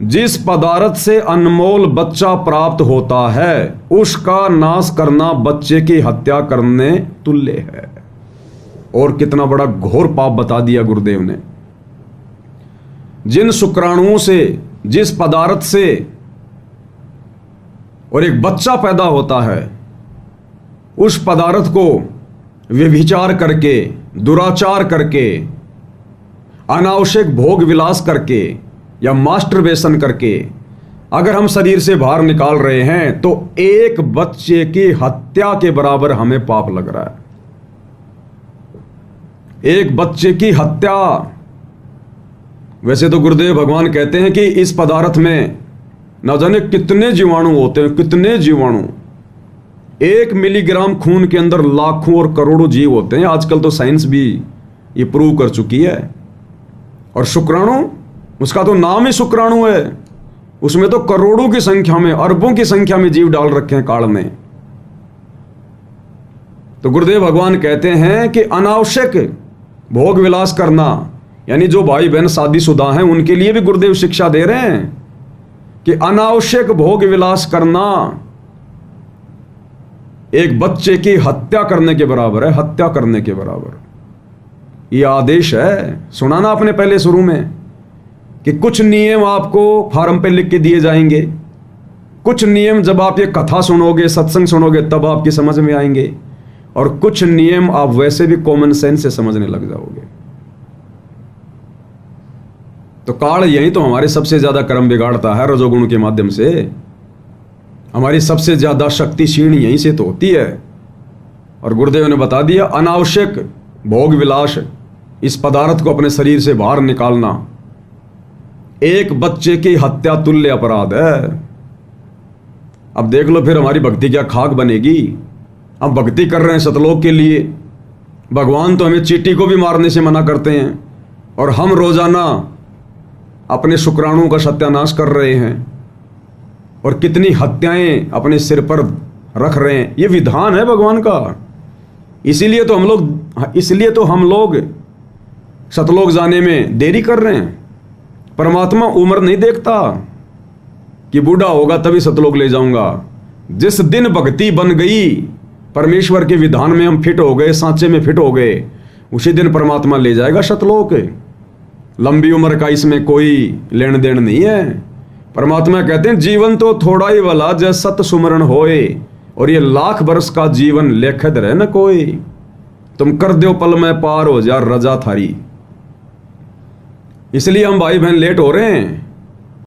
जिस पदार्थ से अनमोल बच्चा प्राप्त होता है उसका नाश करना बच्चे की हत्या करने तुल्य है। और कितना बड़ा घोर पाप बता दिया गुरुदेव ने। जिन शुक्राणुओं से, जिस पदार्थ से और एक बच्चा पैदा होता है, उस पदार्थ को व्यभिचार करके, दुराचार करके, अनावश्यक भोग विलास करके या मास्टरबेशन करके अगर हम शरीर से बाहर निकाल रहे हैं तो एक बच्चे की हत्या के बराबर हमें पाप लग रहा है। एक बच्चे की हत्या। वैसे तो गुरुदेव भगवान कहते हैं कि इस पदार्थ में न जाने कितने जीवाणु होते हैं, कितने जीवाणु। 1 मिलीग्राम खून के अंदर लाखों और करोड़ों जीव होते हैं। आजकल तो साइंस भी ये प्रूव कर चुकी है। और शुक्राणु, उसका तो नाम ही शुक्राणु है। उसमें तो करोड़ों की संख्या में, अरबों की संख्या में जीव डाल रखे हैं काल में। तो गुरुदेव भगवान कहते हैं कि अनावश्यक भोग विलास करना, यानी जो भाई बहन शादीशुदा हैं उनके लिए भी गुरुदेव शिक्षा दे रहे हैं कि अनावश्यक भोग विलास करना एक बच्चे की हत्या करने के बराबर है, हत्या करने के बराबर। यह आदेश है, सुना ना आपने पहले शुरू में कि कुछ नियम आपको फार्म पे लिख के दिए जाएंगे। कुछ नियम जब आप ये कथा सुनोगे, सत्संग सुनोगे, तब आपकी समझ में आएंगे। और कुछ नियम आप वैसे भी कॉमन सेंस से समझने लग जाओगे। तो काल यही तो हमारे सबसे ज्यादा कर्म बिगाड़ता है, रजोगुण के माध्यम से। हमारी सबसे ज्यादा शक्ति क्षीण यहीं से तो होती है। और गुरुदेव ने बता दिया, अनावश्यक भोग विलास, इस पदार्थ को अपने शरीर से बाहर निकालना एक बच्चे की हत्या तुल्य अपराध है। अब देख लो फिर हमारी भक्ति क्या खाक बनेगी। हम भक्ति कर रहे हैं सतलोक के लिए, भगवान तो हमें चींटी को भी मारने से मना करते हैं, और हम रोजाना अपने शुक्राणुओं का सत्यानाश कर रहे हैं और कितनी हत्याएं अपने सिर पर रख रहे हैं। ये विधान है भगवान का। इसीलिए तो हम लोग सतलोक जाने में देरी कर रहे हैं। परमात्मा उम्र नहीं देखता कि बूढ़ा होगा तभी सतलोक ले जाऊंगा। जिस दिन भक्ति बन गई, परमेश्वर के विधान में हम फिट हो गए, सांचे में फिट हो गए, उसी दिन परमात्मा ले जाएगा सतलोक। लंबी उम्र का इसमें कोई लेन देन नहीं है। परमात्मा कहते हैं जीवन तो थोड़ा ही वाला जय सत सुमरण होए, और ये 1,00,000 वर्ष का जीवन लेखद रहे न कोई। तुम कर दो पल में पार हो जा रजा थारी। इसलिए हम भाई बहन लेट हो रहे हैं।